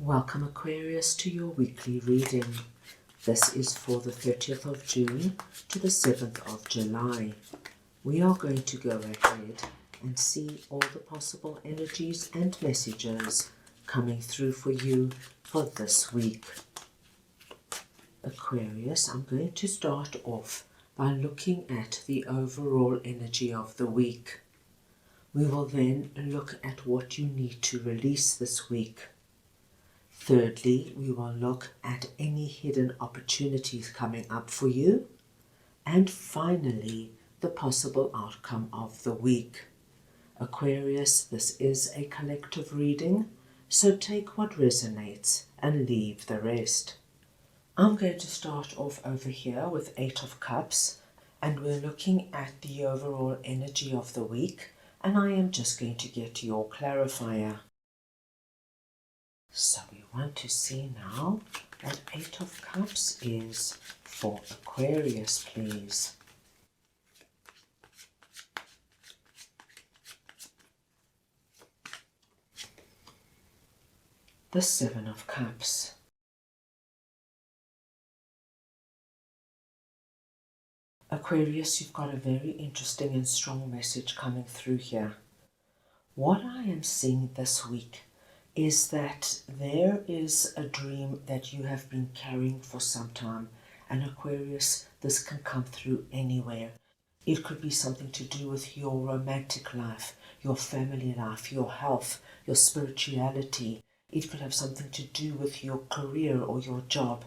Welcome Aquarius to your weekly reading. This is for the 30th of June to the 7th of July. We are going to go ahead and see all the possible energies and messages coming through for you for this week. Aquarius, I'm going to start off by looking at the overall energy of the week. We will then look at what you need to release this week. Thirdly, we will look at any hidden opportunities coming up for you. And finally, the possible outcome of the week. Aquarius, this is a collective reading, so take what resonates and leave the rest. I'm going to start off over here with 8 of Cups, and we're looking at the overall energy of the week, and I am just going to get your clarifier. So we want to see now what 8 of Cups is for Aquarius, please. The 7 of Cups. Aquarius, you've got a very interesting and strong message coming through here. What I am seeing this week is that there is a dream that you have been carrying for some time. And Aquarius, this can come through anywhere. It could be something to do with your romantic life, your family life, your health, your spirituality. It could have something to do with your career or your job.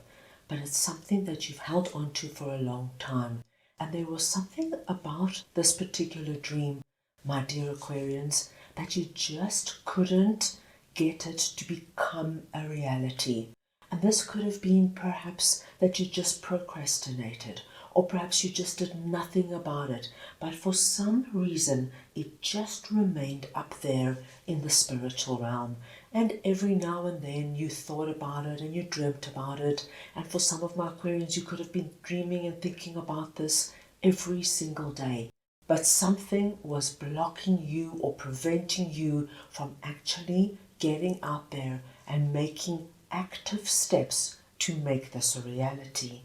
But it's something that you've held on to for a long time. And there was something about this particular dream, my dear Aquarians, that you just couldn't get it to become a reality. And this could have been perhaps that you just procrastinated, or perhaps you just did nothing about it, but for some reason it just remained up there in the spiritual realm. And every now and then you thought about it and you dreamt about it. And for some of my Aquarians, you could have been dreaming and thinking about this every single day. But something was blocking you or preventing you from actually getting out there and making active steps to make this a reality.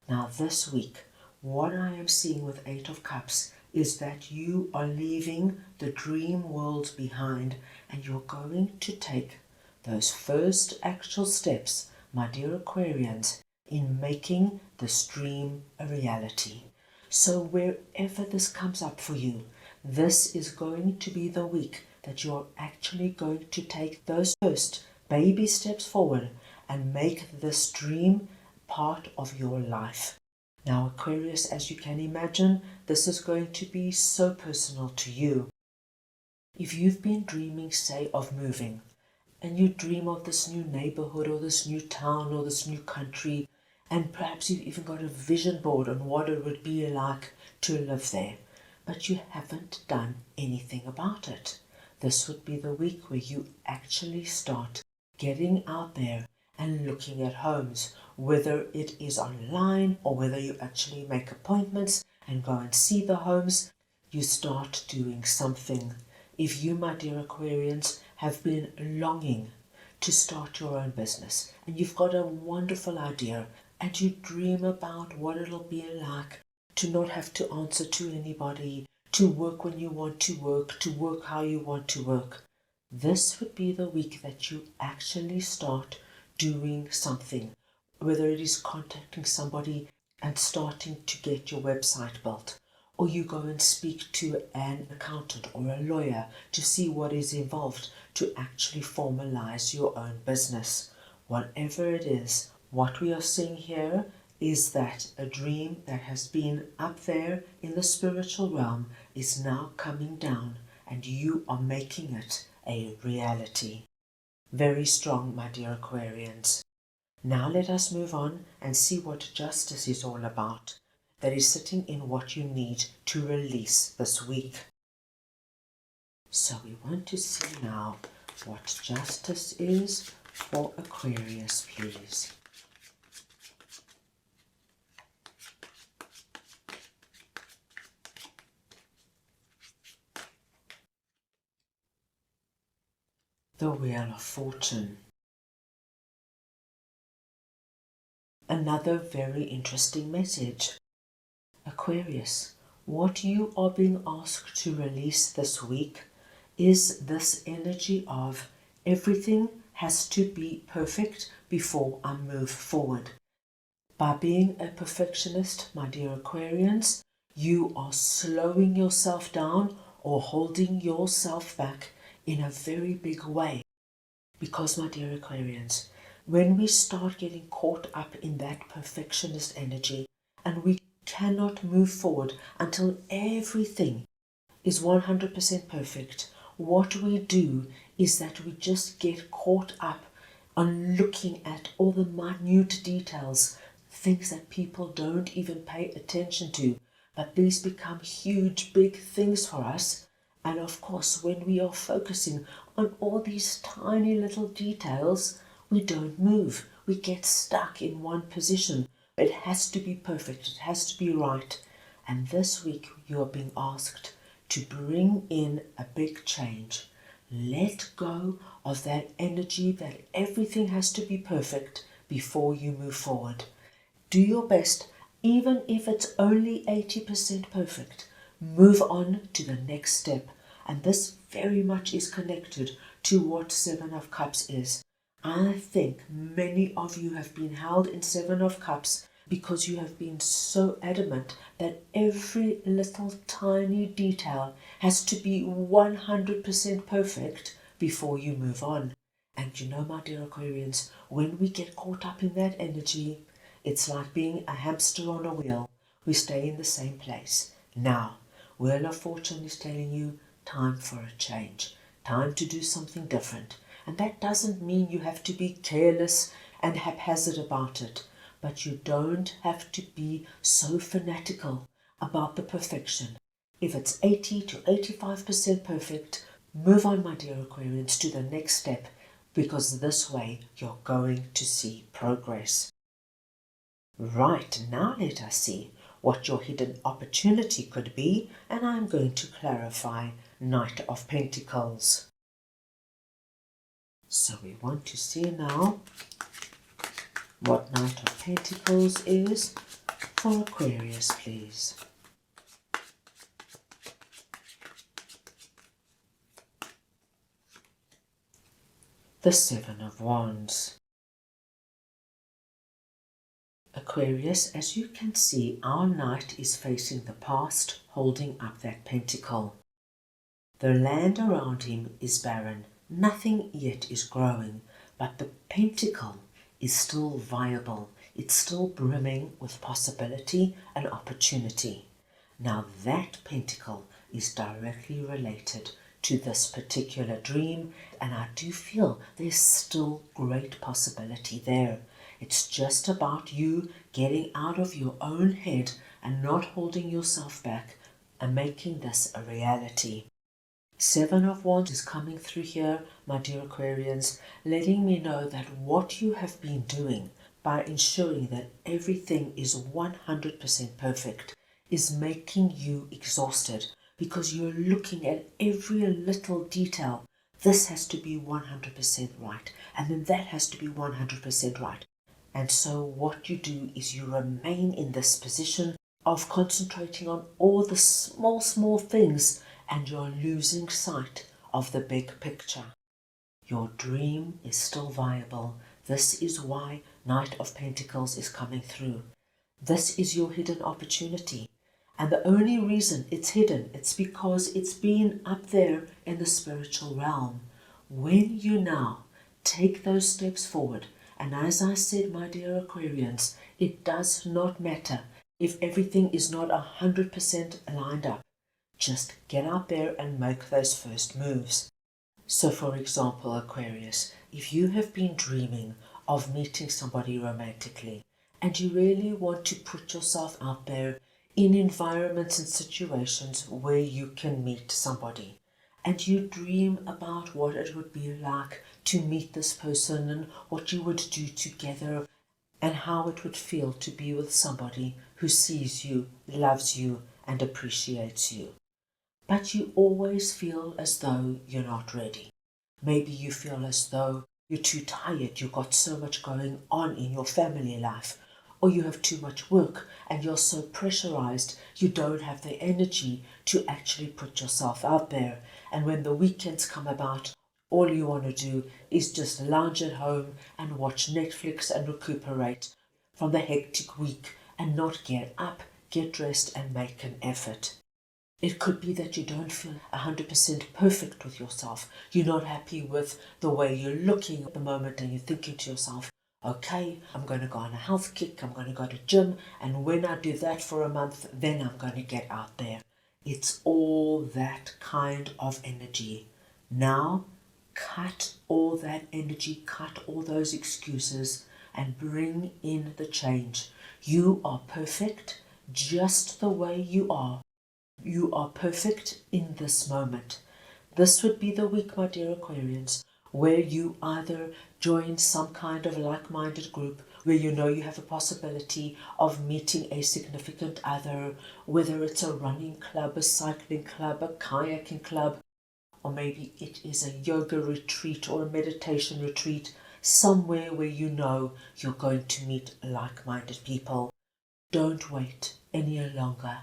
Now this week, what I am seeing with 8 of Cups is that you are leaving the dream world behind and you're going to take those first actual steps, my dear Aquarians, in making this dream a reality. So wherever this comes up for you, this is going to be the week that you're actually going to take those first baby steps forward and make this dream part of your life. Now Aquarius, as you can imagine, this is going to be so personal to you. If you've been dreaming, say, of moving, and you dream of this new neighborhood or this new town or this new country, and perhaps you've even got a vision board on what it would be like to live there, but you haven't done anything about it. This would be the week where you actually start getting out there and looking at homes, whether it is online or whether you actually make appointments and go and see the homes. You start doing something. If you, my dear Aquarians, have been longing to start your own business and you've got a wonderful idea and you dream about what it'll be like to not have to answer to anybody, to work when you want to work how you want to work. This would be the week that you actually start doing something, whether it is contacting somebody and starting to get your website built, or you go and speak to an accountant or a lawyer to see what is involved to actually formalize your own business. Whatever it is, what we are seeing here is that a dream that has been up there in the spiritual realm is now coming down and you are making it a reality. Very strong, my dear Aquarians. Now let us move on and see what justice is all about. That is sitting in what you need to release this week. So we want to see now what justice is for Aquarius, please. The Wheel of Fortune. Another very interesting message. Aquarius, what you are being asked to release this week is this energy of everything has to be perfect before I move forward. By being a perfectionist, my dear Aquarians, you are slowing yourself down or holding yourself back in a very big way. Because, my dear Aquarians, when we start getting caught up in that perfectionist energy and we cannot move forward until everything is 100% perfect, what we do is that we just get caught up on looking at all the minute details, things that people don't even pay attention to, but these become huge, big things for us. And of course, when we are focusing on all these tiny little details, we don't move. We get stuck in one position. It has to be perfect. It has to be right. And this week, you are being asked to bring in a big change. Let go of that energy that everything has to be perfect before you move forward. Do your best, even if it's only 80% perfect. Move on to the next step. And this very much is connected to what Seven of Cups is. I think many of you have been held in Seven of Cups because you have been so adamant that every little tiny detail has to be 100% perfect before you move on. And you know, my dear Aquarians, when we get caught up in that energy, it's like being a hamster on a wheel. We stay in the same place. Now, Wheel of Fortune is telling you, time for a change, time to do something different. And that doesn't mean you have to be careless and haphazard about it, but you don't have to be so fanatical about the perfection. If it's 80 to 85% perfect, move on, my dear Aquarians, to the next step, because this way you're going to see progress. Right, now let us see what your hidden opportunity could be, and I'm going to clarify Knight of Pentacles. So we want to see now what Knight of Pentacles is for Aquarius, please. The Seven of Wands. Aquarius, as you can see, our Knight is facing the past, holding up that pentacle. The land around him is barren. Nothing yet is growing, but the pentacle is still viable. It's still brimming with possibility and opportunity. Now that pentacle is directly related to this particular dream, and I do feel there's still great possibility there. It's just about you getting out of your own head and not holding yourself back and making this a reality. Seven of Wands is coming through here, my dear Aquarians, letting me know that what you have been doing by ensuring that everything is 100% perfect is making you exhausted, because you're looking at every little detail. This has to be 100% right, and then that has to be 100% right. And so what you do is you remain in this position of concentrating on all the small things, and you're losing sight of the big picture. Your dream is still viable. This is why Knight of Pentacles is coming through. This is your hidden opportunity. And the only reason it's hidden, it's because it's been up there in the spiritual realm. When you now take those steps forward, and as I said, my dear Aquarians, it does not matter if everything is not 100% lined up. Just get out there and make those first moves. So for example, Aquarius, if you have been dreaming of meeting somebody romantically, and you really want to put yourself out there in environments and situations where you can meet somebody, and you dream about what it would be like to meet this person and what you would do together and how it would feel to be with somebody who sees you, loves you, and appreciates you. But you always feel as though you're not ready. Maybe you feel as though you're too tired, you've got so much going on in your family life, or you have too much work and you're so pressurized you don't have the energy to actually put yourself out there. And when the weekends come about, all you want to do is just lounge at home and watch Netflix and recuperate from the hectic week and not get up, get dressed and make an effort. It could be that you don't feel 100% perfect with yourself. You're not happy with the way you're looking at the moment and you're thinking to yourself, okay, I'm going to go on a health kick, I'm going to go to gym, and when I do that for a month, then I'm going to get out there. It's all that kind of energy. Now, cut all that energy, cut all those excuses, and bring in the change. You are perfect just the way you are. You are perfect in this moment. This would be the week, my dear Aquarians, where you either join some kind of like-minded group where you know you have a possibility of meeting a significant other, whether it's a running club, a cycling club, a kayaking club, or maybe it is a yoga retreat or a meditation retreat, somewhere where you know you're going to meet like-minded people. Don't wait any longer.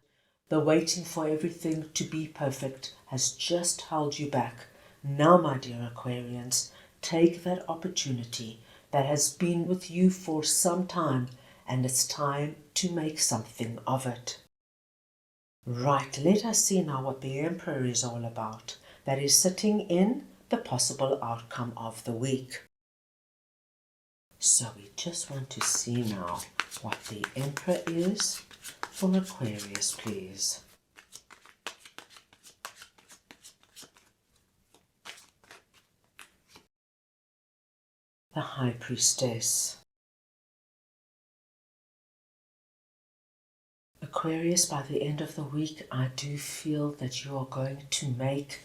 The waiting for everything to be perfect has just held you back. Now, my dear Aquarians, take that opportunity that has been with you for some time, and it's time to make something of it. Right, let us see now what the Emperor is all about. That is sitting in the possible outcome of the week. So we just want to see now what the Emperor is for Aquarius, please. The High Priestess. Aquarius, by the end of the week, I do feel that you are going to make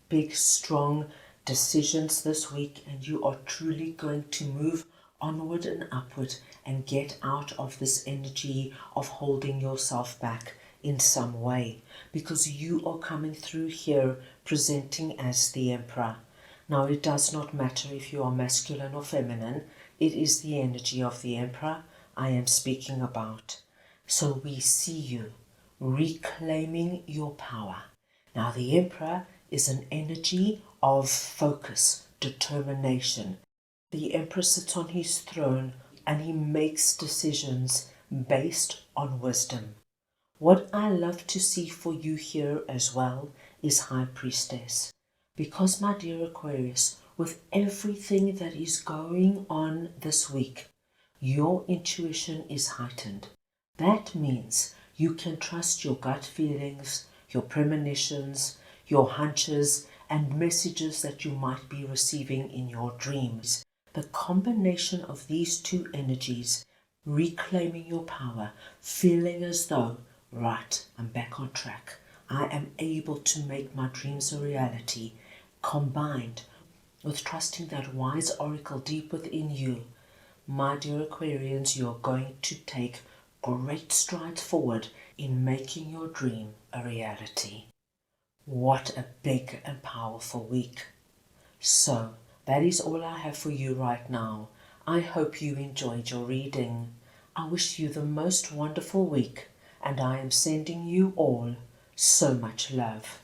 big, strong decisions this week, and you are truly going to move onward and upward and get out of this energy of holding yourself back in some way, because you are coming through here presenting as the Emperor. Now, it does not matter if you are masculine or feminine, it is the energy of the Emperor I am speaking about. So we see you reclaiming your power. Now, the Emperor is an energy of focus, determination. The Emperor sits on his throne and he makes decisions based on wisdom. What I love to see for you here as well is High Priestess. Because, my dear Aquarius, with everything that is going on this week, your intuition is heightened. That means you can trust your gut feelings, your premonitions, your hunches, and messages that you might be receiving in your dreams. The combination of these two energies, reclaiming your power, feeling as though, right, I'm back on track, I am able to make my dreams a reality, combined with trusting that wise oracle deep within you, my dear Aquarians, you're going to take great strides forward in making your dream a reality. What a big and powerful week. So, that is all I have for you right now. I hope you enjoyed your reading. I wish you the most wonderful week, and I am sending you all so much love.